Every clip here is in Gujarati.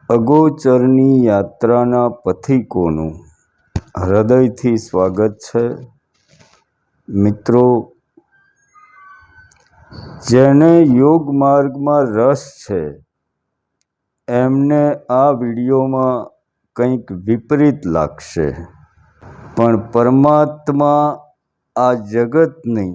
અગોચરની યાત્રાના પથિકોનું હૃદયથી સ્વાગત છે. મિત્રો, જેને યોગ માર્ગમાં રસ છે એમને આ વિડીયોમાં કંઈક વિપરીત લાગશે, પણ પરમાત્મા આ જગતની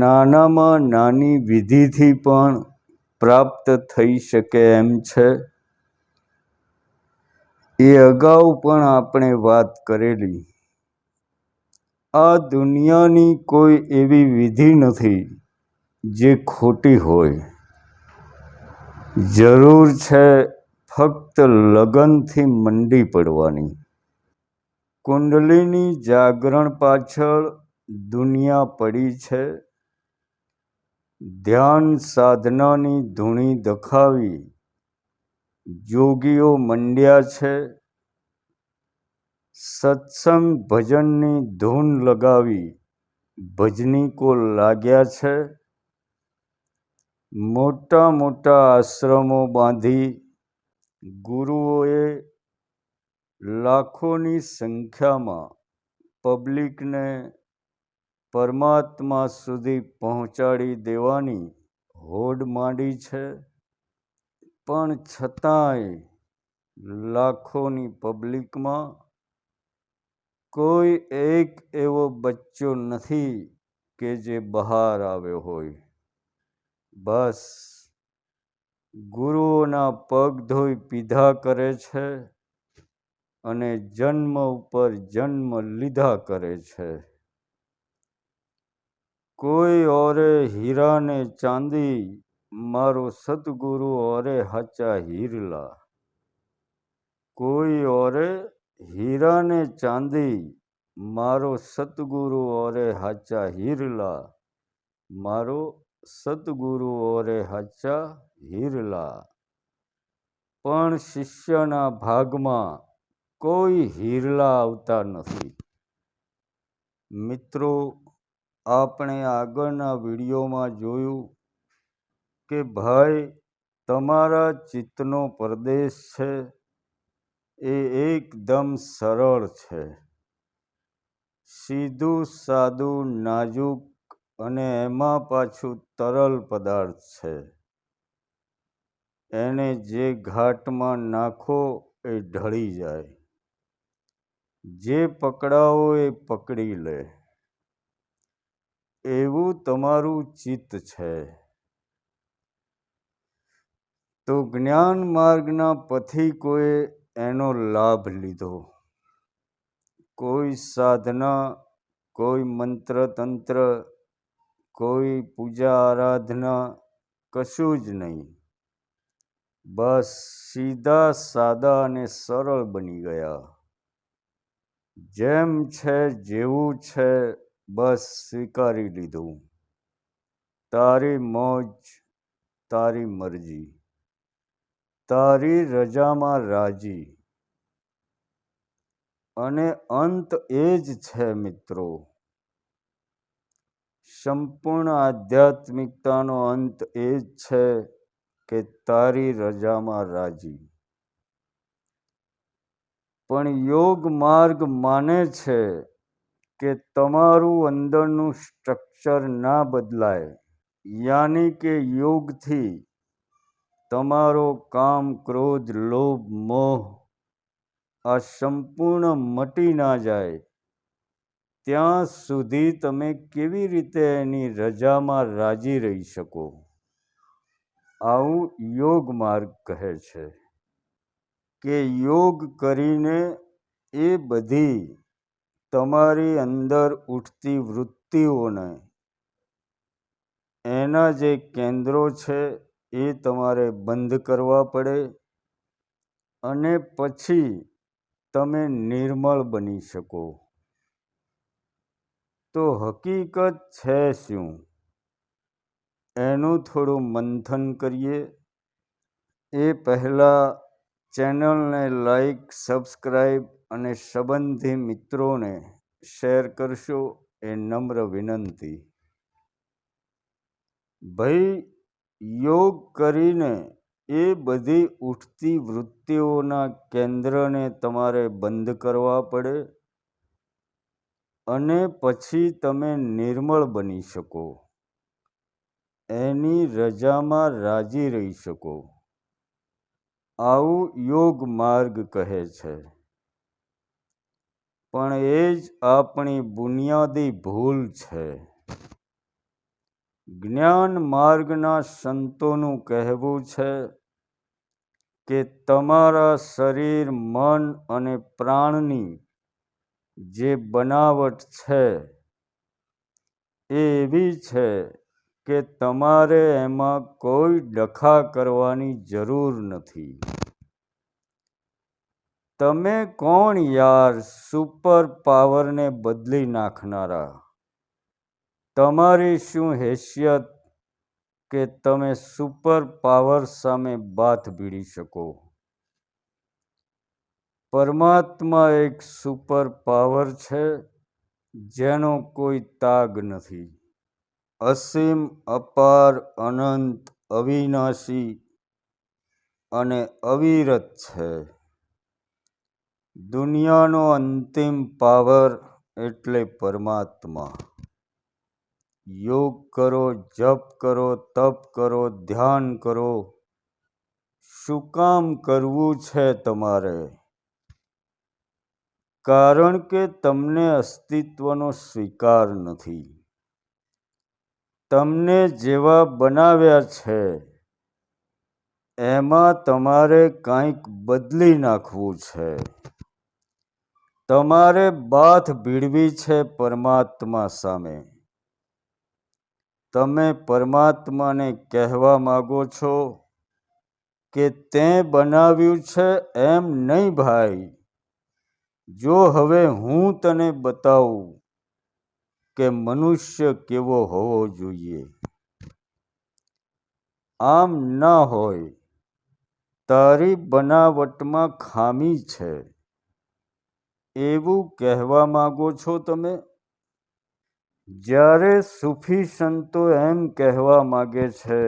નાનામાં નાની વિધિથી પણ પ્રાપ્ત થઈ શકે એમ છે. એ અગાઉ પણ આપણે વાત કરેલી. આ દુનિયાની કોઈ એવી વિધિ નથી જે ખોટી હોય. જરૂર છે ફક્ત લગનથી મંડી પડવાની. કુંડલીની જાગરણ પાછળ દુનિયા પડી છે. ધ્યાન સાધનાની ધૂણી દખાવી જોગીઓ મંડ્યા છે. સત્સંગ ભજનની ધૂન લગાવી ભજનીકો લાગ્યા છે. મોટા મોટા આશ્રમો બાંધી ગુરુઓએ લાખોની સંખ્યામાં પબ્લિકને પરમાત્મા સુધી પહોંચાડી દેવાની હોડ માંડી છે. પણ છતાંય લાખોની પબ્લિકમાં કોઈ એક એવો બચ્ચો નથી કે જે બહાર આવ્યો હોય. બસ ગુરુઓના પગ ધોઈ પીધા કરે છે અને જન્મ ઉપર જન્મ લીધા કરે છે. કોઈ ઓરે હીરા ને ચાંદી, મારો સતગુરુ ઓરે હાચા હીરલા. કોઈ ઓરે હીરા ને ચાંદી, મારો સતગુરુ ઓરે હાચા હીરલા. મારો સતગુરુ ઓરે હાચા હીરલા. પણ શિષ્યના ભાગમાં કોઈ હીરલા આવતા નથી. મિત્રો, આપણે આગળના વિડીયોમાં જોયું કે ભાઈ, તમારા ચિત્તનો પ્રદેશ છે એ એકદમ સરળ છે. સીધું સાદું નાજુક અને એમાં પાછું તરલ પદાર્થ છે. એને જે ઘાટમાં નાખો એ ઢળી જાય. જે પકડાવો એ પકડી લે. એવું તમારું ચિત્ત છે. તો જ્ઞાન માર્ગના પથિકોએ એનો લાભ લીધો. કોઈ સાધના, કોઈ મંત્ર તંત્ર, કોઈ પૂજા આરાધના, કશું જ નહીં. બસ સીધા સાદા અને સરળ બની ગયા. જેમ છે જેવું છે બસ સ્વીકારી લીધું. તારી મોજ, તારી મરજી, તારી રજામાં રાજી. અને અંત એ જ છે મિત્રો. સંપૂર્ણ આધ્યાત્મિકતાનો અંત એ જ છે કે તારી રજામાં રાજી. પણ યોગ માર્ગ માને છે કે તમારું અંદરનું સ્ટ્રક્ચર ના બદલાય. યાની કે યોગથી તમારો કામ, ક્રોધ, લોભ, મોહ આ સંપૂર્ણ મટી ના જાય ત્યાં સુધી તમે કેવી રીતે એની રજામાં રાજી રહી શકો? આવું યોગ માર્ગ કહે છે કે યોગ કરીને એ બધી તમારી અંદર ઉઠતી વૃત્તિઓને, એના જે કેન્દ્રો છે એ તમારે બંધ કરવા પડે અને પછી તમે નિર્મળ બની શકો. તો હકીકત છે શું? એનું થોડું મંથન કરીએ. એ પહેલાં ચેનલને લાઈક, સબસ્ક્રાઈબ અને સંબંધી મિત્રોને શેર કરશો એ નમ્ર વિનંતી. ભાઈ, યોગ કરીને એ બધી ઉઠતી વૃત્તિઓના કેન્દ્રને તમારે બંધ કરવા પડે અને પછી તમે નિર્મળ બની શકો, એની રજામાં રાજી રહી શકો. આવું યોગ માર્ગ કહે છે. પણ એ જ આપણી બુનિયાદી ભૂલ છે. જ્ઞાન માર્ગના સંતોનું કહેવું છે કે તમારા શરીર, મન અને પ્રાણની જે બનાવટ છે એ એવી છે કે તમારે એમાં કોઈ ડખા કરવાની જરૂર નથી. તમે કોણ યાર સુપર પાવરને બદલી નાખનારા? તમારી શું હેસિયત કે તમે સુપર પાવર સામે બાથ ભીડી શકો? પરમાત્મા એક સુપર પાવર છે જેનો કોઈ તાગ નથી. અસીમ, અપાર, અનંત, અવિનાશી અને અવિરત છે. દુનિયાનો અંતિમ પાવર એટલે પરમાત્મા. યોગ કરો, જપ કરો, તપ કરો, ધ્યાન કરો. શું કામ કરવું છે તમારે? કારણ કે તમને અસ્તિત્વનો સ્વીકાર નથી. તમને જેવા બનાવ્યા છે એમાં તમારે કંઈક બદલી નાખવું છે. તમારે બાથ ભીડવી છે પરમાત્મા સામે. તમે પરમાત્માને કહેવા માગો છો કે તે બનાવ્યું છે એમ નહીં ભાઈ. જો હવે હું તને બતાવું કે મનુષ્ય કેવો હોવો જોઈએ. આમ ના હોય. તારી બનાવટમાં ખામી છે એવું કહેવા માગો છો તમે? જ્યારે સૂફી સંતો એમ કહેવા માગે છે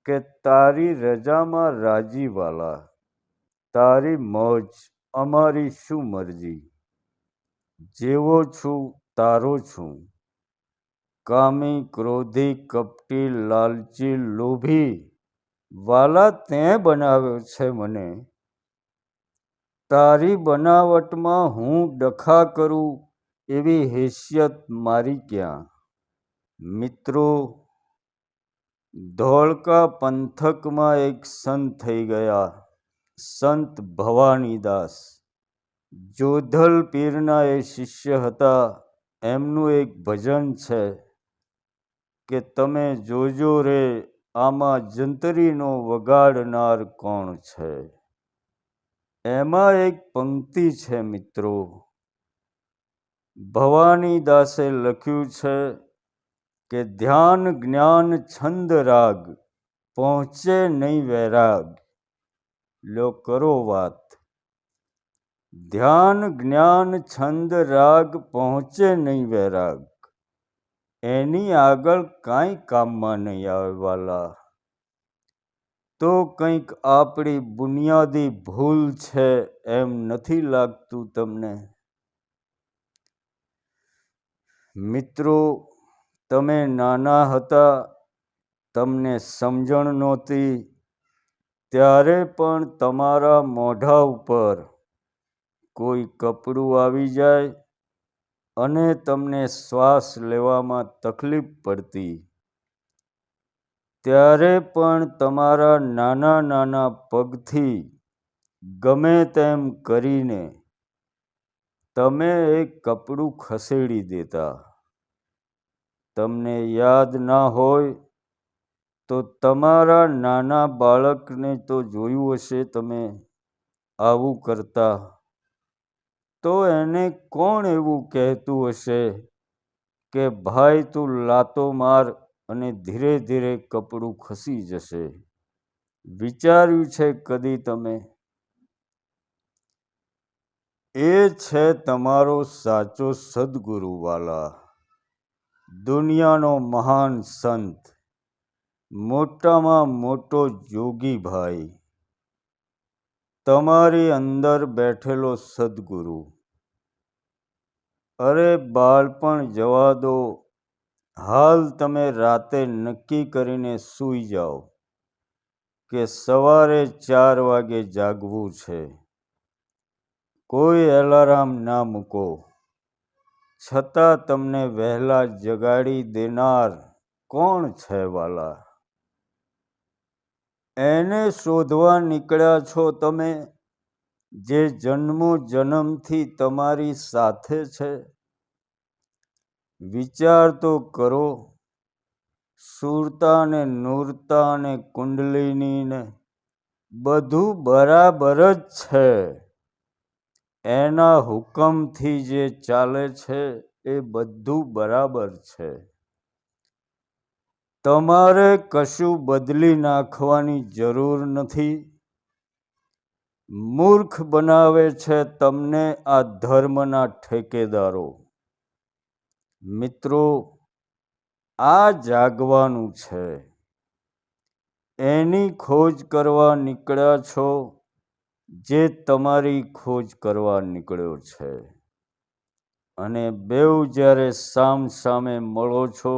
કે તારી રજામાં રાજી વાલા, તારી મોજ, અમારી શું મરજી, જેવો છું તારો છું, કામી, ક્રોધી, કપટી, લાલચી, લોભી વાલા તે બનાવ્યો છે મને. તારી બનાવટમાં હું ડખા કરું એવી હેસિયત મારી ક્યાં? મિત્રો, ધોળકા પંથકમાં એક સંત થઈ ગયા, સંત ભવાનીદાસ. જોધલ પીરના એ શિષ્ય હતા. એમનું એક ભજન છે કે તમે જોજો રે આમાં જંતરીનો વગાડનાર કોણ છે. એમાં એક પંક્તિ છે મિત્રો. ભવાનીદાસે લખ્યું છે કે ધ્યાન, જ્ઞાન, છંદ, રાગ પહોંચે નહીં વૈરાગ. લો કરો વાત. ધ્યાન, જ્ઞાન, છંદ, રાગ પહોંચે નહીં વૈરાગ. એની આગળ કાંઈ કામમાં નહીં આવે વાલા. તો કંઈક આપણી બુનિયાદી ભૂલ છે એમ નથી લાગતું તમને? મિત્રો, તમે નાના હતા, તમને સમજણ નહોતી, ત્યારે પણ તમારા મોઢા ઉપર કોઈ કપડું આવી જાય અને તમને શ્વાસ લેવામાં તકલીફ પડતી, ત્યારે પણ તમારા નાના નાના પગથી ગમે તેમ કરીને તમે એક કપડું ખસેડી દેતા. તમને યાદ ના હોય તો તમારા નાના બાળકને તો જોયું હશે તમે આવું કરતા. તો એને કોણ એવું કહેતું હશે કે ભાઈ તું લાતો માર અને ધીરે ધીરે કપડું ખસી જશે? વિચાર્યું છે કદી તમે? એ છે તમારો સાચો સદગુરુ વાલા, દુનિયાનો મહાન સંત. મોટામાં મોટો જોગી ભાઈ, તમારી અંદર બેઠેલો સદગુરુ. અરે બાળપણ જવા દો, હાલ તમે રાતે નક્કી કરીને સૂઈ જાઓ કે સવારે 4 વાગે જાગવું છે. કોઈ એલાર્મ ના મૂકો, છતાં તમને વહેલા જગાડી દેનાર કોણ છે વાલા? એને શોધવા નીકળ્યા છો તમે, જે જન્મો જન્મથી તમારી સાથે છે. વિચાર તો કરો, સુરતા ને નૂરતા ને કુંડલિની ને બધું બરાબર જ છે. એના હુકમથી જે ચાલે છે એ બધું બરાબર છે. તમારે કશું બદલી નાખવાની જરૂર નથી. મૂર્ખ બનાવે છે તમને આ ધર્મના ઠેકેદારો. મિત્રો, આ જાગવાનું છે. એની ખોજ કરવા નીકળ્યા છો, જે તમારી ખોજ કરવા નીકળ્યો છે. અને બેઉ જ્યારે સામ સામે મળો છો,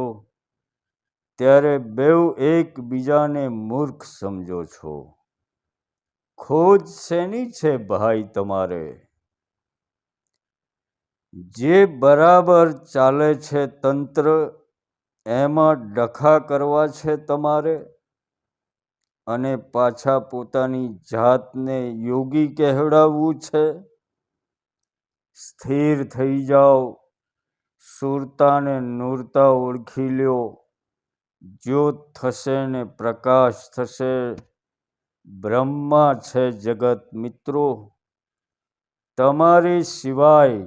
ત્યારે બેઉ એકબીજાને મૂર્ખ સમજો છો. ખોજ શેની છે ભાઈ તમારે? જે બરાબર ચાલે છે તંત્ર, એમાં ડખા કરવા છે તમારે? અને પાછા પોતાની જાતને યોગી કહેવડાવવું છે? સ્થિર થઈ જાઓ, સુરતા ને નૂરતા ઓળખી લ્યો. જ્યોત થશે ને પ્રકાશ થશે. બ્રહ્મા છે જગત મિત્રો. તમારી સિવાય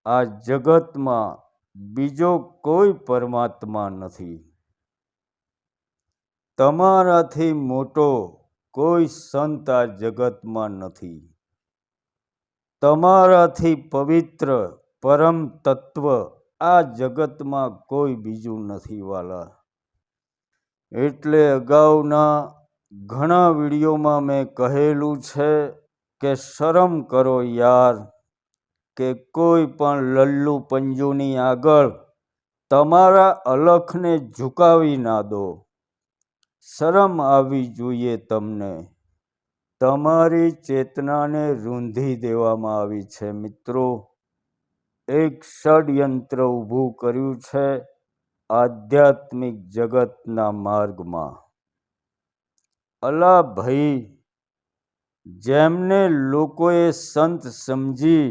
આ જગતમાં બીજો કોઈ પરમાત્મા નથી. તમારાથી મોટો કોઈ સંત આ જગતમાં નથી. તમારાથી પવિત્ર પરમ તત્વ આ જગતમાં કોઈ બીજું નથી વાલા. એટલે અગાઉના ઘણા વિડીયોમાં મેં કહેલું છે કે શરમ કરો યાર, કે કોઈ પણ લલ્લુ પંજુની આગળ તમારા અલખને ઝુકાવી ના દો. શરમ આવવી જોઈએ તમને. તમારી ચેતનાને રૂંધી દેવામાં આવી છે મિત્રો. એક ષડયંત્ર ઊભું કર્યું છે આધ્યાત્મિક જગતના માર્ગમાં. અલા ભાઈ, જેમને લોકોએ સંત સમજી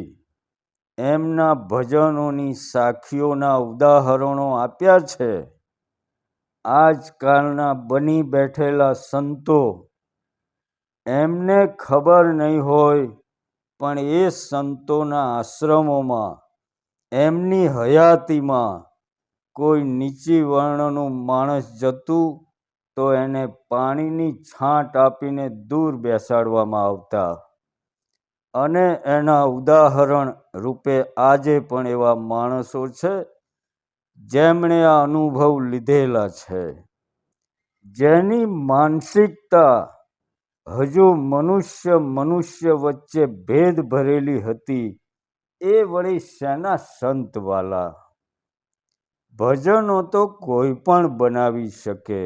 એમના ભજનોની સાખીઓના ઉદાહરણો આપ્યા છે, આજકાલના બની બેઠેલા સંતો, એમને ખબર નહીં હોય, પણ એ સંતોના આશ્રમોમાં એમની હયાતીમાં કોઈ નીચી વર્ણનું માણસ જતું તો એને પાણીની છાંટ આપીને દૂર બેસાડવામાં આવતા. અને એના ઉદાહરણ રૂપે આજે પણ એવા માણસો છે જેમણે આ અનુભવ લીધેલા છે. જેની માનસિકતા હજુ મનુષ્ય વચ્ચે ભેદ ભરેલી હતી, એ વળી શેના સંત વાલા? ભજનો તો કોઈ પણ બનાવી શકે.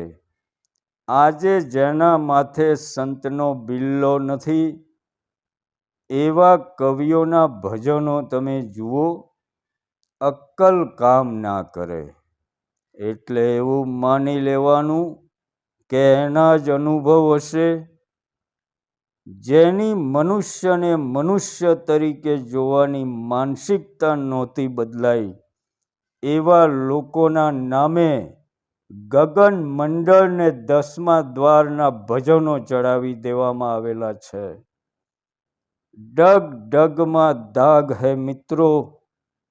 આજે જેના માથે સંતનો બિલ્લો નથી, એવા કવિઓના ભજનો તમે જુઓ, અક્કલ કામ ના કરે. એટલે એવું માની લેવાનું કે એના જ અનુભવ હશે. જેની મનુષ્યને મનુષ્ય તરીકે જોવાની માનસિકતા નહોતી બદલાઈ, એવા લોકોના નામે ગગન મંડળને 10મા દ્વારના ભજનો ચડાવી દેવામાં આવેલા છે. ડગ ડગમાં દાગ હૈ મિત્રો,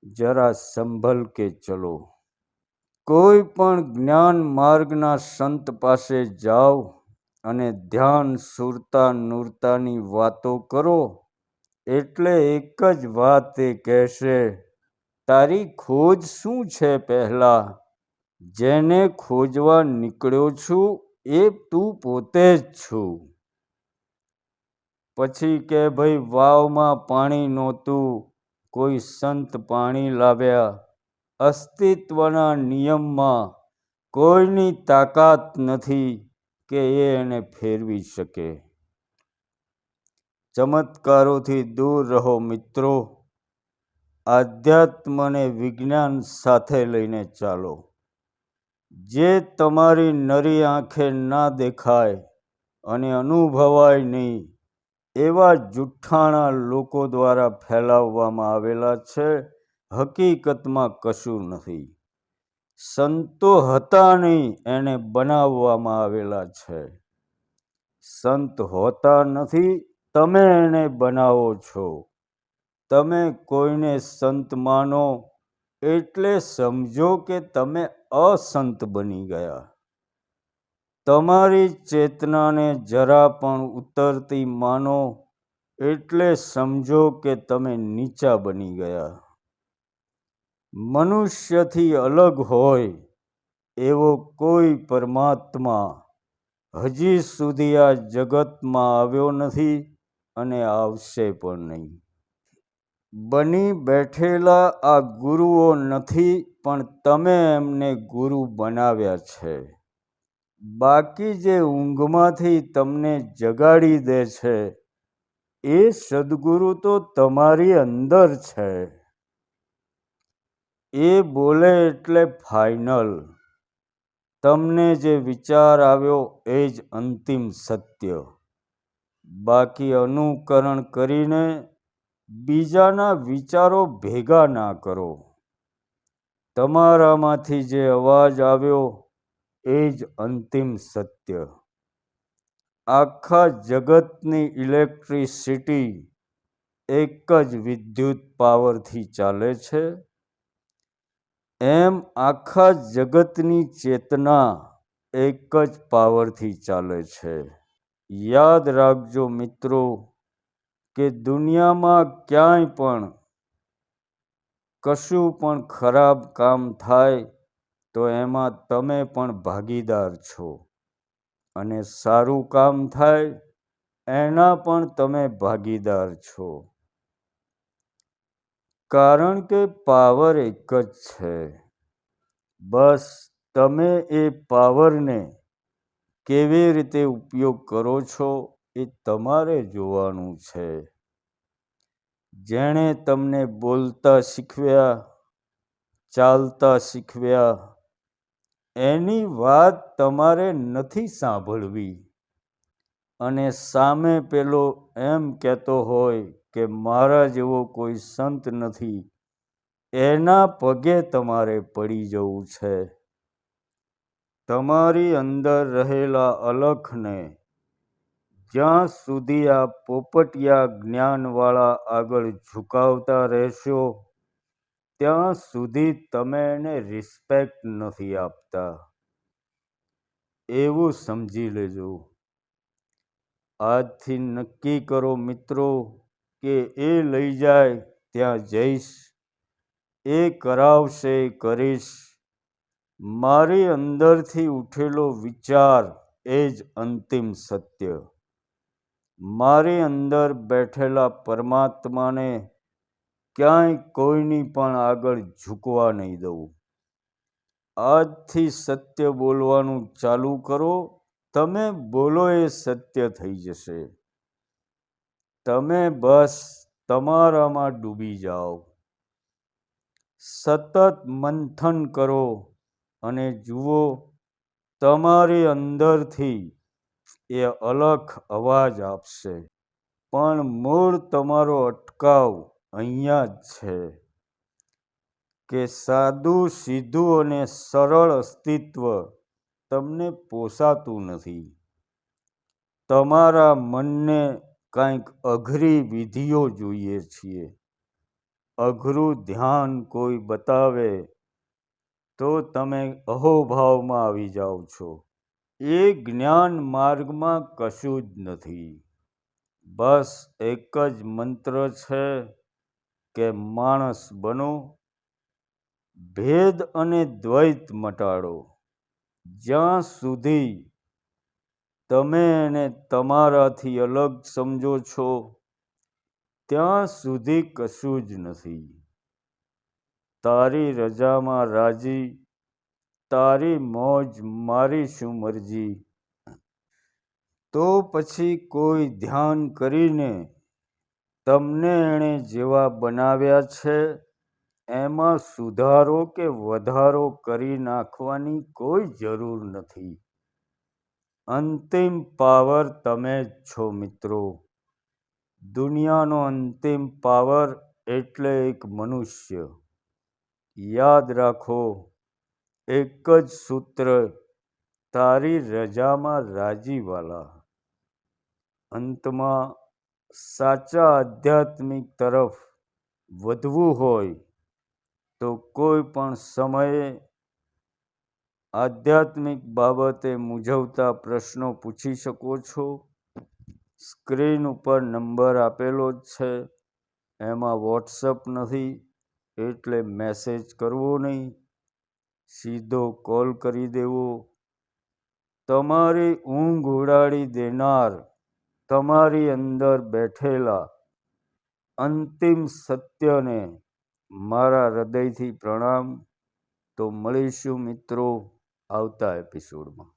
જરા સંભલ કે ચલો. કોઈ પણ જ્ઞાન માર્ગના સંત પાસે જાઓ અને ધ્યાન સુરતા નૂરતાની વાતો કરો, એટલે એક જ વાત એ કહેશે, તારી ખોજ શું છે પહેલા? જેને ખોજવા નીકળ્યો છું એ તું પોતે જ છું. પછી કે ભાઈ વાવમાં પાણી નહોતું, કોઈ સંત પાણી લાવ્યા. અસ્તિત્વના નિયમમાં કોઈની તાકાત નથી કે એને ફેરવી શકે. ચમત્કારોથી દૂર રહો મિત્રો. આધ્યાત્મને વિજ્ઞાન સાથે લઈને ચાલો. જે તમારી નરી આંખે ના દેખાય અને અનુભવાય નહીં એવા જુઠ્ઠાણા લોકો દ્વારા ફેલાવવામાં આવેલા છે. હકીકતમાં કશું નથી. સંતો હતા નહીં, એને બનાવવામાં આવેલા છે. સંત હોતા નથી, તમે એને બનાવો છો. તમે કોઈને સંત માનો એટલે સમજો કે તમે અસંત બની ગયા. તમારી ચેતનાને જરા પણ ઉતરતી માનો એટલે સમજો કે તમે નીચા બની ગયા. મનુષ્યથી અલગ હોય એવો કોઈ પરમાત્મા હજી સુધી આ જગતમાં આવ્યો નથી અને આવશે પણ નહીં. બની બેઠેલા આ ગુરુઓ નથી, પણ તમે એમને ગુરુ બનાવ્યા છે. બાકી જે ઊંઘમાંથી તમને જગાડી દે છે એ સદગુરુ તો તમારી અંદર છે. એ બોલે એટલે ફાઇનલ. તમને જે વિચાર આવ્યો એ જ અંતિમ સત્ય. બાકી અનુકરણ કરીને બીજાના વિચારો ભેગા ના કરો. તમારામાંથી જે અવાજ આવ્યો એ જ અંતિમ સત્ય. આખા જગતની ઇલેક્ટ્રિસિટી એક જ વિદ્યુત પાવરથી ચાલે છે. એમ આખા જગતની ચેતના એક જ પાવરથી ચાલે છે. યાદ રાખજો મિત્રો કે દુનિયામાં ક્યાંય પણ કશું પણ ખરાબ કામ થાય તો એમાં તમે પણ ભાગીદાર છો, અને સારું કામ થાય એના પણ તમે ભાગીદાર છો. કારણ કે પાવર એક જ છે. બસ તમે એ પાવરને કેવી રીતે ઉપયોગ કરો છો એ તમારે જોવાનું છે. જેણે તમને બોલતા શીખવ્યા, ચાલતા શીખવ્યા, એની વાત તમારે નથી સાંભળવી. અને સામે પેલો એમ કહેતો હોય કે મારા જેવો કોઈ સંત નથી, એના પગે તમારે પડી જવું છે. તમારી અંદર રહેલા અલખને જ્યાં સુધી આ પોપટિયા જ્ઞાનવાળા આગળ ઝુકાવતા રહેશો ત્યાં સુધી તમે એને રિસ્પેક્ટ નથી આપતા. એવું સમજી લેજો. આજથી નક્કી કરો મિત્રો કે એ લઈ જાય ત્યાં જઈશ, એ કરાવશે કરીશ. મારી અંદરથી ઉઠેલો વિચાર એ જ અંતિમ સત્ય. મારી અંદર બેઠેલા પરમાત્માને ક્યાંય કોઈની પણ આગળ ઝૂકવા નહીં દઉં. આજથી સત્ય બોલવાનું ચાલુ કરો. તમે બોલો એ સત્ય થઈ જશે. તમે બસ તમારામાં ડૂબી જાઓ. સતત મંથન કરો અને જુઓ તમારી અંદરથી એ અલખ અવાજ આપશે. પણ મૂળ તમારો અટકાવ અહીંયા જ છે કે સાદું, સીધું અને સરળ અસ્તિત્વ તમને પોસાતું નથી. તમારા મનને કાંઈક અઘરી વિધિઓ જોઈએ છીએ. અઘરું ધ્યાન કોઈ બતાવે તો તમે અહોભાવમાં આવી જાઓ છો. એ જ્ઞાન માર્ગમાં કશું જ નથી. બસ એક જ મંત્ર છે કે માણસ બનો, ભેદ અને દ્વૈત મટાડો. જ્યાં સુધી તમે એને તમારાથી અલગ સમજો છો ત્યાં સુધી કશું જ નથી. તારી રજામાં રાજી, તારી મોજ મારી શું મરજી. તો પછી કોઈ ધ્યાન કરીને તમને એણે જેવા બનાવ્યા છે એમાં સુધારો કે વધારો કરી નાખવાની કોઈ જરૂર નથી. અંતિમ પાવર તમે જ છો મિત્રો. દુનિયાનો અંતિમ પાવર એટલે એક મનુષ્ય. યાદ રાખો, એક જ સૂત્ર, તારી રજામાં રાજીવાલા. અંતમાં સાચા આધ્યાત્મિક તરફ વધવું હોય તો કોઈ પણ સમયે આધ્યાત્મિક બાબતે મૂંઝવતા પ્રશ્નો પૂછી શકો છો. સ્ક્રીન ઉપર નંબર આપેલો જ છે. એમાં વોટ્સઅપ નથી એટલે મેસેજ કરવો નહીં, સીધો કોલ કરી દેવો. તમારી ઊંઘ ઉડાડી દેનાર તમારી અંદર બેઠેલા અંતિમ સત્યને મારા હૃદયથી પ્રણામ. તો મળીશું મિત્રો આવતા એપિસોડમાં.